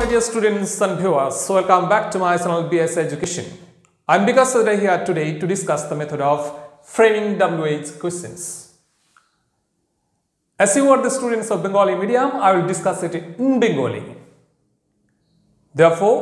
my dear students and viewers, welcome back to my channel BS Education. I am Vikas Sadai here today to discuss the method of framing WH questions. As you are the students of Bengali medium, I will discuss it in Bengali. Therefore,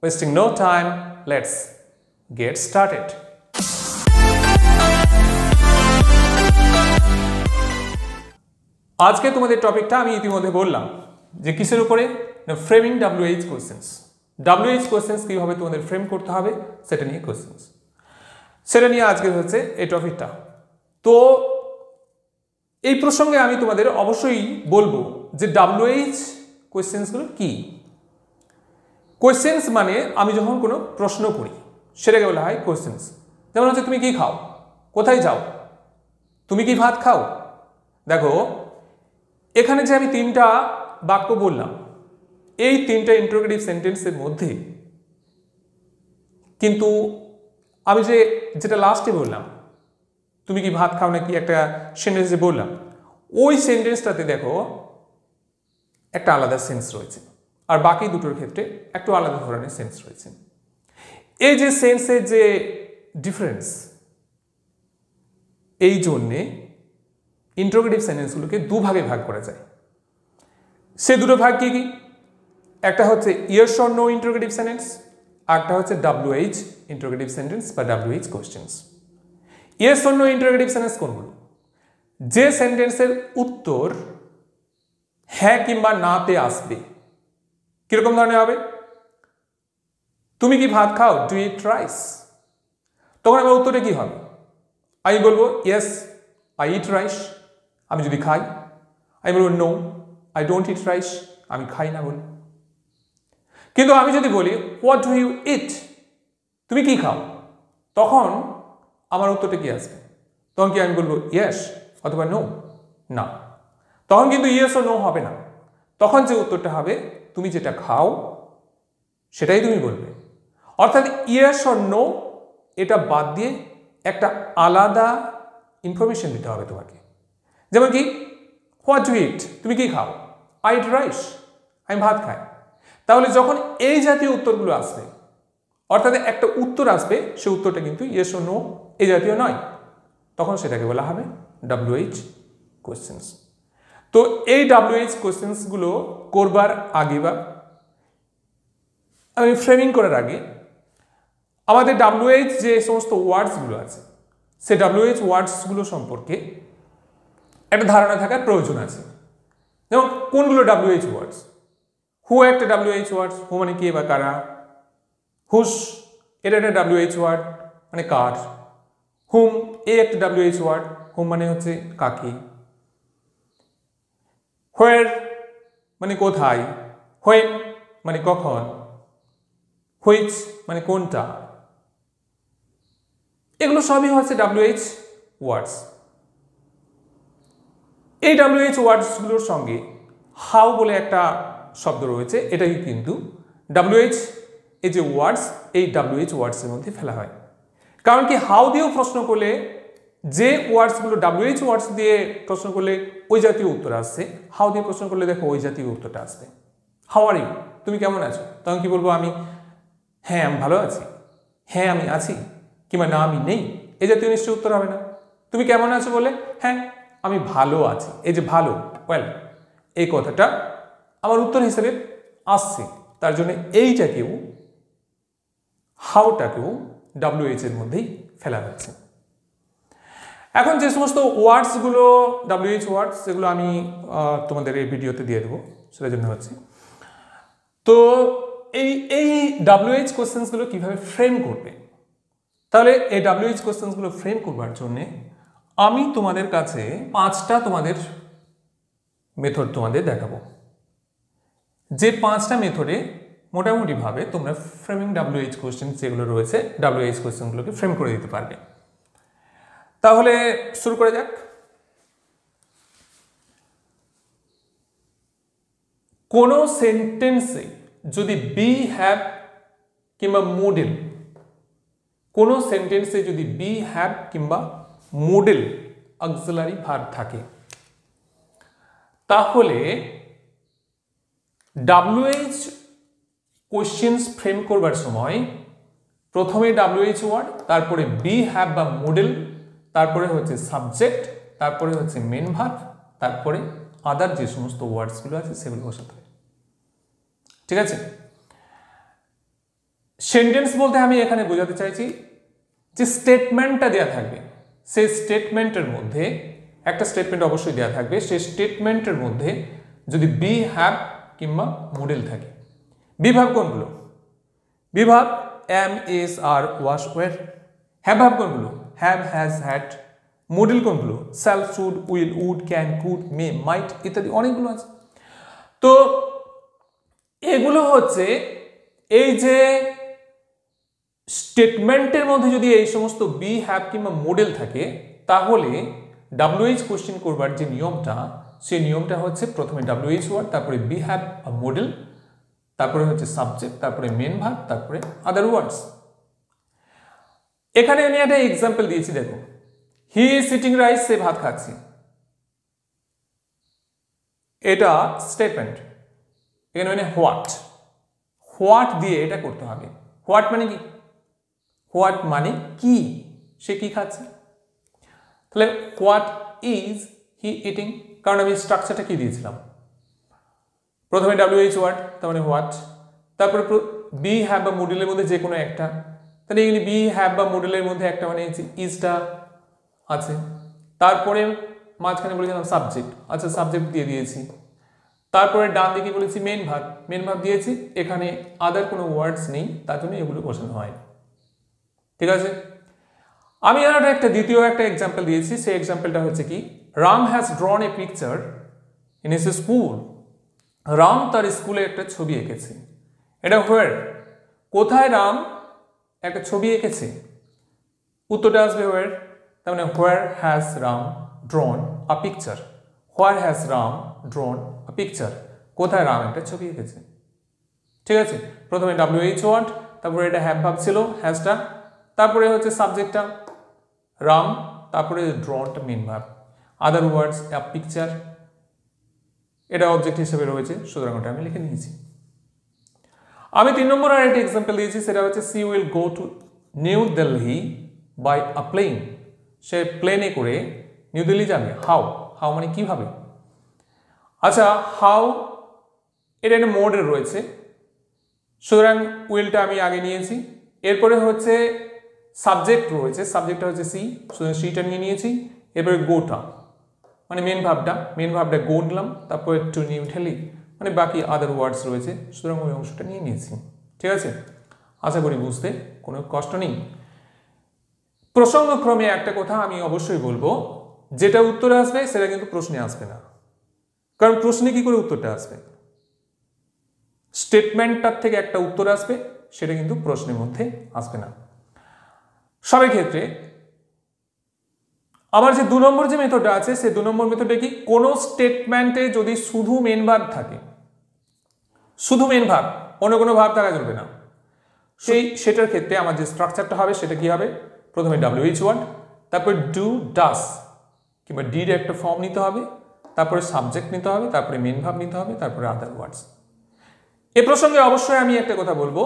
wasting no time, let's get started. आज के तुम्हारे टॉपिकটা আমি ইতিমধ্যে বললাম যে কিসের উপরে framing WH questions WH questions কিভাবে তোমাদের ফ্রেম করতে হবে সেটা নিয়ে কোশ্চেন্স সেটা নিয়ে আজকে হচ্ছে এই টপিকটা তো এই প্রসঙ্গে আমি তোমাদের অবশ্যই বলবো যে WH কোশ্চেন্সগুলো কি কোশ্চেন্স মানে আমি যখন কোনো প্রশ্ন করি সেটাকে বলা হয় কোশ্চেন্স যেমন হচ্ছে তুমি কি খাও কোথায় যাও তুমি কি ভাত খাও দেখো এখানে যে আমি তিনটা বাক্য বললাম এই তিনটা ইন্টারোগেটিভ সেন্টেন্সের মধ্যে কিন্তু আমি যেটা লাস্টে বললাম তুমি কি ভাত খাও নাকি একটা সেন্টেন্সে বললাম ওই সেন্টেন্সটাতে দেখো একটা আলাদা সেন্স রয়েছে আর বাকি দুটোর ক্ষেত্রে একটু আলাদা ধরনের সেন্স রয়েছে এই যে সেন্সের যে ডিফারেন্স এই জন্যে ইন্টারোগেটিভ সেন্টেন্সগুলোকে দুভাগে ভাগ করা যায় সে দুটো ভাগ কি কি একটা হচ্ছে yes or no interrogative sentence আর একটা হচ্ছে WH ইন্টারোগেটিভ সেন্টেন্স বা WH questions yes or no interrogative sentence কোনগুলো যে সেন্টেন্সের উত্তর হ্যাঁ কিংবা নাতে আসবে কিরকম ধরনের হবে তুমি কি ভাত খাও ডু ইট রাইস তখন আমার উত্তরে কি হবে আমি বলবো ইয়েস আই ইট রাইস আমি যদি খাই আমি বলবো no I don't eat rice আমি খাই না বলি কিন্তু আমি যদি বলি হোয়াট ডু ইউ ইট তুমি কি খাও তখন আমার উত্তরটা কি আসবে তখন কি আমি বলবো ইয়েস অথবা নো না তখন কিন্তু ইয়েস ও নো হবে না তখন যে উত্তরটা হবে তুমি যেটা খাও সেটাই তুমি বলবে অর্থাৎ ইয়েস অর নো এটা বাদ দিয়ে একটা আলাদা ইনফরমেশন দিতে হবে তোমাকে যেমন কি হোয়াট ডু ইট তুমি কি খাও আই ইট রাইস আমি ভাত খাই তাহলে যখন এই জাতীয় উত্তরগুলো আসবে অর্থাৎ একটা উত্তর আসবে সে উত্তরটা কিন্তু ইয়েস ও নো এই জাতীয় নয় তখন সেটাকে বলা হবে WH কোশ্চেন্স তো এই WH কোশ্চেন্সগুলো করবার আগে বা আমি ফ্রেমিং করার আগে আমাদের WH যে সমস্ত ওয়ার্ডসগুলো আছে সে WH ওয়ার্ডসগুলো সম্পর্কে একটা ধারণা থাকার প্রয়োজন আছে যেমন কোনগুলো WH ওয়ার্ডস হু একটা WH ওয়ার্ডস হু মানে কে বা কারা হুস এটা একটা WH ওয়ার্ড মানে কার হুম এ একটা WH ওয়ার্ড হুম মানে হচ্ছে কাকে হোয়ার মানে কোথায় হোয়েন মানে কখন হুইচ মানে কোনটা এগুলো সবই হচ্ছে WH ওয়ার্ডস এই WH ওয়ার্ডসগুলোর সঙ্গে হাউ বলে একটা শব্দ রয়েছে এটাই কিন্তু WH এই যে ওয়ার্ডস এই WH ওয়ার্ডসের মধ্যে ফেলা হয় কারণ কি হাউ দিয়েও প্রশ্ন করলে যে ওয়ার্ডসগুলো WH ওয়ার্ডস দিয়ে প্রশ্ন করলে ওই জাতীয় উত্তর আসছে হাউ দিয়ে প্রশ্ন করলে দেখো ওই জাতীয় উত্তরটা আসবে হাউ আর ইউ তুমি কেমন আছো তখন কি বলবো আমি হ্যাঁ আমি ভালো আছি হ্যাঁ আমি আছি কিংবা না আমি নেই এই জাতীয় নিশ্চয়ই উত্তর হবে না তুমি কেমন আছো বলে হ্যাঁ আমি ভালো আছি এই যে ভালো ওয়েল এই কথাটা আমার উত্তর হিসেবে আসছে তার জন্য এইটাকেও হাউটাকেও WH এর মধ্যেই ফেলা হচ্ছে এখন যে সমস্ত ওয়ার্ডসগুলো WH ওয়ার্ডস সেগুলো আমি তোমাদের এই ভিডিওতে দিয়ে দেবো সেটার জন্য হচ্ছে তো এই WH কোশ্চেন্সগুলো কিভাবে ফ্রেম করবে তাহলে এই WH কোশ্চেন্সগুলো ফ্রেম করবার জন্যে আমি তোমাদের কাছে 5টা তোমাদের মেথড তোমাদের দেখাবো যে 5টা মেথডে মোটামুটিভাবে তোমরা ফ্রেমিং WH কোশ্চেন যেগুলো রয়েছে WH কোশ্চেনগুলোকে ফ্রেম করে দিতে পারবে তাহলে শুরু করা যাক কোনো সেন্টেন্সে যদি বি হ্যাভ কিংবা মডেল কোনো সেন্টেন্সে যদি বি হ্যাভ কিংবা মডেল অক্সিলারি ভার্ব থাকে তাহলে WH কোশ্চেন্স ফ্রেম করবার সময় প্রথমে WH ওয়ার্ড, তারপরে বি হ্যাভ বা মডেল, তারপরে হচ্ছে সাবজেক্ট, তারপরে হচ্ছে মেন ভার্ব, তারপরে আদার যে সমস্ত ওয়ার্ডসগুলো আছে সেগুলো বসাতে হবে। ঠিক আছে? সেন্টেন্স বলতে আমি এখানে বোঝাতে চাইছি যে স্টেটমেন্টটা দেওয়া থাকবে, সেই স্টেটমেন্টের মধ্যে একটা স্টেটমেন্ট অবশ্যই দেওয়া থাকবে, সেই স্টেটমেন্টের মধ্যে যদি বি হ্যাভ কিংবা মডেল থাকে। বিভাগ কোনগুলো? বিভাগ am, is, are, was, were. Have ভাব কোনগুলো? Have, has, had. মডেল কোনগুলো? Shall, should, will, would, can, could, may, might ইত্যাদি অনেকগুলো আছে। তো এগুলো হচ্ছে এই যে স্টেটমেন্টের মধ্যে যদি এই সমস্ত বি হ্যাভ কিংবা মডেল থাকে, তাহলে WH কোশ্চেন করবার যে নিয়মটা, সেই নিয়মটা হচ্ছে প্রথমে WH ওয়ার্ড, তারপরে বি হ্যাভ বা মডেল, তারপরে হচ্ছে সাবজেক্ট, তারপরে মেন ভার্ব, তারপরে আদার ওয়ার্ডস। এখানে আমি একটা এক্সাম্পল দিয়েছি, দেখো। হি ইজ সিটিং রাইস, সে ভাত খাচ্ছে। এটা স্টেটমেন্ট। এখানে মানে হোয়াট, হোয়াট দিয়ে এটা করতে হবে। হোয়াট মানে কি? হোয়াট মানে কি? সে কি খাচ্ছে। তাহলে হোয়াট ইজ হি ইটিং, কারণ আমি স্ট্রাকচারটা কি দিয়েছিলাম, প্রথমে WH ওয়ার্ড, তার মানে হোয়াট, তারপরে বি হ্যাভ বা মডেলের মধ্যে যে কোনো একটা। তাহলে এখানে বি হ্যাভ বা মডেলের মধ্যে একটা মানে ইজটা আছে, তারপরে মাঝখানে বলেছিলাম সাবজেক্ট, আচ্ছা সাবজেক্ট দিয়ে দিয়েছি, তারপরে ডান দিকে বলেছি মেন ভার্ব, মেন ভার্ব দিয়েছি। এখানে আদার কোনো ওয়ার্ডস নেই, তার জন্য এগুলো বসানো হয়। ঠিক আছে? আমি আর একটা দ্বিতীয় একটা এক্সাম্পল দিয়েছি, সেই এক্সাম্পলটা হচ্ছে কি, Ram has ড্রন a picture in his school. Ram তার স্কুলে একটা ছবি এঁকেছে। এটা হোয়ার, কোথায় রাম একটা ছবি এঁকেছে? উত্তরটা আসবে হোয়ার। তার মানে where has Ram ড্রন a picture. Where has Ram ড্রন a picture, কোথায় রাম একটা ছবি এঁকেছে। ঠিক আছে? প্রথমে WH ওয়ার্ড, তারপরে এটা হ্যাভ ভাব ছিল, হ্যাজটা, তারপরে হচ্ছে সাবজেক্টটা রাম, তারপরে ড্রনটা main verb, other words a picture, এটা অবজেক্ট হিসেবে রয়েছে, সুতরাং ওটা আমি লিখে নিয়েছি। আমি 3 নম্বর আর একটা এক্সাম্পল দিয়েছি, সেটা হচ্ছে she will go to New Delhi by a plane. সে প্লেনে করে নিউ দিল্লি যাবে। হাউ, হাউ মানে কিভাবে। আচ্ছা, হাউ এটা একটা মোডে রয়েছে, সুতরাং উইলটা আমি আগে নিয়েছি। এরপরে হচ্ছে সাবজেক্ট রয়েছে, সাবজেক্টটা হচ্ছে সি, সুতরাং সিটা নিয়ে নিয়েছি। এরপরে গোটা মানে মেন ভাবটা গো নিলাম, তারপরে টু নিউ দিল্লি মানে বাকি আদার ওয়ার্ডস রয়েছে, সুতরাং ওই অংশটা নিয়ে নিয়েছি। ঠিক আছে? আশা করি বুঝতে কোনো কষ্ট নেই। প্রসঙ্গক্রমে একটা কথা আমি অবশ্যই বলবো, যেটা উত্তরে আসবে সেটা কিন্তু প্রশ্নে আসবে না, কারণ প্রশ্নে কি করে উত্তরটা আসবে? স্টেটমেন্টটার থেকে একটা উত্তর আসবে, সেটা কিন্তু প্রশ্নের মধ্যে আসবে না সবের ক্ষেত্রে। আমার যে 2 নম্বর যে মেথডটা আছে, সেই 2 নম্বর মেথডে কি, কোনো স্টেটমেন্টে যদি শুধু মেন ভার্ব থাকে, শুধু মেন ভার্ব, অন্য কোনো ভার্ব থাকা চলবে না, সেটার ক্ষেত্রে আমার যে স্ট্রাকচারটা হবে সেটা কি হবে, প্রথমে WH ওয়ার্ড, তারপরে ডু, ডাস কিংবা ডির একটা ফর্ম নিতে হবে, তারপরে সাবজেক্ট নিতে হবে, তারপরে মেন ভার্ব নিতে হবে, তারপরে আদার ওয়ার্ডস। এ প্রসঙ্গে অবশ্যই আমি একটা কথা বলবো,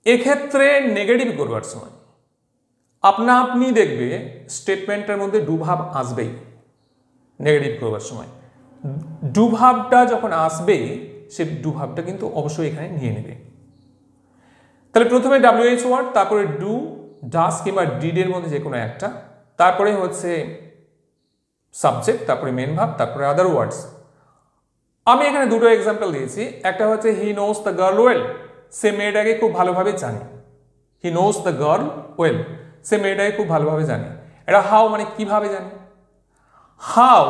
এক্ষেত্রে নেগেটিভ করবার সময় আপনি দেখবে স্টেটমেন্টের মধ্যে ডু ভাব আসবেই। নেগেটিভ করবার সময় ডু ভাবটা যখন আসবে, সে ডু ভাবটা কিন্তু অবশ্যই এখানে নিয়ে নেবে। তাহলে প্রথমে WH ওয়ার্ড, তারপরে ডু, ডাস কিংবা ডিডের মধ্যে যে কোনো একটা, তারপরে হচ্ছে সাবজেক্ট, তারপরে মেন ভাব, তারপরে আদার ওয়ার্ডস। আমি এখানে দুটো এক্সাম্পল দিয়েছি। একটা হচ্ছে he knows the girl well, সে মেয়েটাকে খুব ভালোভাবে জানে। He knows the girl well, সে মেয়েটাকে খুব ভালোভাবে জানে। এটা হাউ মানে কিভাবে জানে। হাউ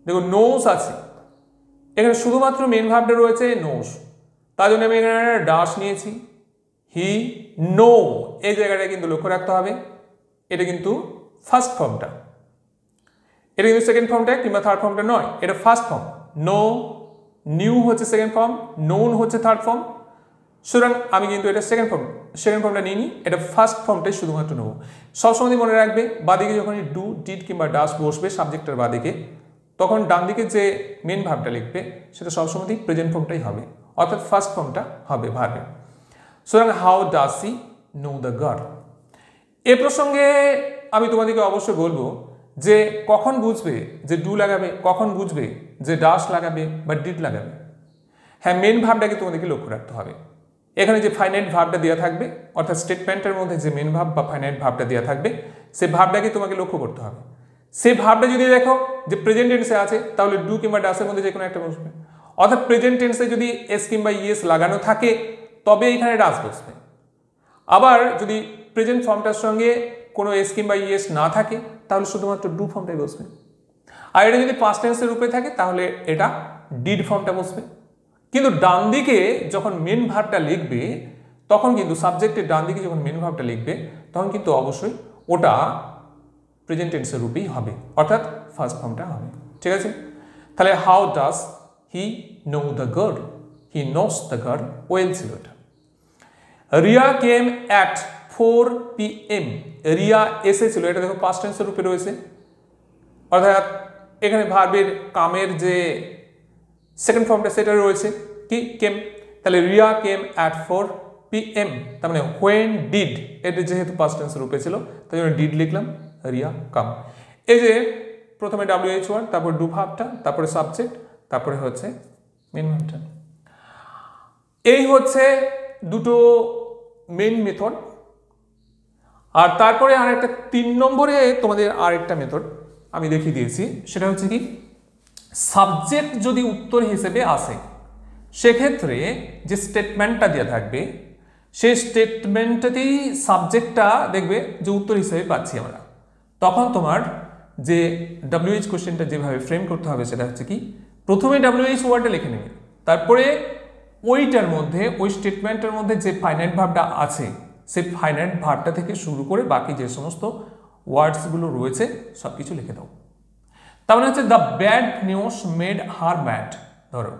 দেখো নোজ আছে, এখানে শুধুমাত্র মেন ভাবটা রয়েছে নোজ, তার জন্য আমি এখানে একটা ডাস নিয়েছি। হি নো, এই জায়গাটা কিন্তু লক্ষ্য রাখতে হবে, এটা কিন্তু ফার্স্ট ফর্মটা, এটা কিন্তু সেকেন্ড ফর্মটা কিংবা থার্ড ফর্মটা নয়, এটা ফার্স্ট ফর্ম। নো, নিউ হচ্ছে সেকেন্ড ফর্ম, নোন হচ্ছে থার্ড ফর্ম, সুতরাং আমি কিন্তু এটা সেকেন্ড ফর্মটা নিয়ে নিই, এটা ফার্স্ট ফর্মটাই শুধুমাত্র নেব। সবসময় মনে রাখবে, বাদিকে যখন ডু, ডিড কিংবা ডাস বসবে সাবজেক্টের বাদিকে, তখন ডান দিকে যে মেন ভার্বটা লিখবে সেটা সবসময় প্রেজেন্ট ফর্মটাই হবে, অর্থাৎ ফার্স্ট ফর্মটা হবে ভার্বের। সুতরাং how does he know the girl. এ প্রসঙ্গে আমি তোমাদেরকে অবশ্যই বলবো যে কখন বুঝবে যে ডু লাগাবে, কখন বুঝবে যে ডাস লাগাবে বা ডিড লাগাবে। হ্যাঁ, মেন ভার্বটাকে তোমাদেরকে লক্ষ্য রাখতে হবে। এখানে যে ফাইনাইট ভার্বটা দেওয়া থাকবে, অর্থাৎ স্টেটমেন্টের মধ্যে যে মেন ভার্ব বা ফাইনাইট ভার্বটা দেওয়া থাকবে, সেই ভার্বটাকে তোমাকে লক্ষ্য করতে হবে। সেই ভার্বটা যদি দেখো যে প্রেজেন্ট টেন্সে আছে, তাহলে ডু কিংবা ডাসের মধ্যে যে কোনো একটা বসবে। অর্থাৎ প্রেজেন্ট টেন্সে যদি এস কিংবা ইএস লাগানো থাকে তবে এখানে ডাস বসবে। আবার যদি প্রেজেন্ট ফর্মটার সঙ্গে কোনো এস কিংবা ইএস না থাকে তাহলে শুধুমাত্র ডু ফর্মটাই বসবে। আর এটা যদি পাস্ট টেন্সের রূপে থাকে তাহলে এটা ডিড ফর্মটা বসবে। কিন্তু ডান দিকে যখন মেন ভার্বটা লিখবে তখন কিন্তু সাবজেক্টের ডান দিকে যখন মেন ভার্বটা লিখবে তখন কিন্তু অবশ্যই ওটা প্রেজেন্ট টেন্সের রূপেই হবে, অর্থাৎ ফার্স্ট ফর্মটা হবে। ঠিক আছে, তাহলে how does he know the girl, he knows the girl well ছিল এটা। Riya came at 4 PM। Riya এসেছিল, এটা দেখো পাস্ট টেন্সের রূপে রয়েছে, অর্থাৎ এখানে ভার্বের কামের যে সেকেন্ড ফর্মটা সেটা রয়েছে কি কেম। তাহলে রিয়া কেম অ্যাট 4 PM, তার মানে হোয়েন ডিড, এটা যেহেতু পাস্ট টেন্সের রূপে ছিল তাই জন্য ডিড লিখলাম, রিয়া কাম। এই যে প্রথমে WH ওয়ার্ড, তারপর ডু ভার্বটা, তারপরে সাবজেক্ট, তারপরে হচ্ছে মেন ভার্বটা। এই হচ্ছে দুটো মেন মেথড। আর তারপরে আরেকটা 3 নম্বরে তোমাদের আরেকটা মেথড আমি দেখিয়ে দিয়েছি, সেটা হচ্ছে কি সাবজেক্ট যদি উত্তর হিসেবে আসে সেক্ষেত্রে যে স্টেটমেন্টটা দেওয়া থাকবে সেই স্টেটমেন্টটাতেই সাবজেক্টটা দেখবে যে উত্তর হিসেবে পাচ্ছি আমরা। তখন তোমার যে WH কোশ্চেনটা যেভাবে ফ্রেম করতে হবে সেটা হচ্ছে কি প্রথমে WH ওয়ার্ডটা লিখে নেবে, তারপরে ওইটার মধ্যে ওই স্টেটমেন্টের মধ্যে যে ফাইনাইট ভার্বটা আছে সেই ফাইনাইট ভার্বটা থেকে শুরু করে বাকি যে সমস্ত ওয়ার্ডসগুলো রয়েছে সব কিছু লিখে দাও। তার মানে হচ্ছে the bad news made her mad. ধরো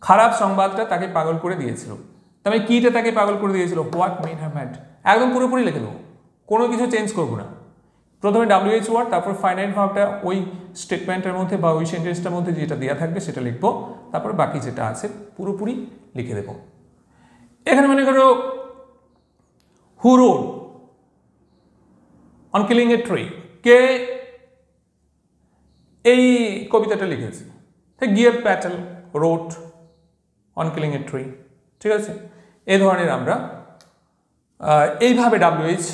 খারাপ সংবাদটা তাকে পাগল করে দিয়েছিল, তবে কিটা তাকে পাগল করে দিয়েছিল, হোয়াট মেড হার ম্যাড। একদম পুরোপুরি লিখে দেবো, কোনো কিছু চেঞ্জ করবো না। প্রথমে WH ওয়ার্ড, তারপর ফাইনাইট ভার্বটা ওই স্টেটমেন্টের মধ্যে বা ওই সেন্টেন্সটার মধ্যে যেটা দেওয়া থাকবে সেটা লিখবো, তারপর বাকি যেটা আছে পুরোপুরি লিখে দেবো। এখানে মনে করো who wrote on killing a tree, কে এই কবিতাটা লিখেছে, গিয়ার Patel wrote on killing a tree. ঠিক আছে, এই ধরনের আমরা এইভাবে WH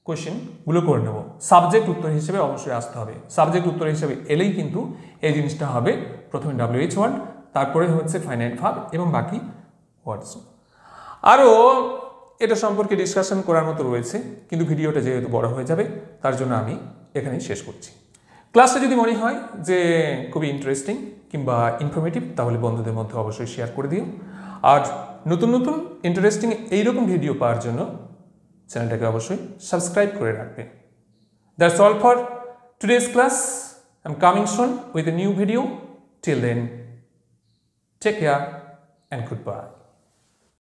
কোশ্চেনগুলো করে নেব। সাবজেক্ট উত্তর হিসেবে অবশ্যই আসতে হবে, সাবজেক্ট উত্তর হিসেবে এলেই কিন্তু এই জিনিসটা হবে। প্রথমে WH ওয়ার্ড, তারপরে হচ্ছে ফাইনাইট ভার্ব এবং বাকি ওয়ার্ডস। আরও এটা সম্পর্কে ডিসকাশন করার মতো রয়েছে, কিন্তু ভিডিওটা যেহেতু বড় হয়ে যাবে তার জন্য আমি এখানেই শেষ করছি। ক্লাসটা যদি মনে হয় যে খুবই ইন্টারেস্টিং কিংবা ইনফরমেটিভ তাহলে বন্ধুদের মধ্যে অবশ্যই শেয়ার করে দিও। আর নতুন নতুন ইন্টারেস্টিং এইরকম ভিডিও পাওয়ার জন্য চ্যানেলটাকে অবশ্যই সাবস্ক্রাইব করে রাখবে। That's all for today's class. I am coming soon with a new video. Till then, take care and good by.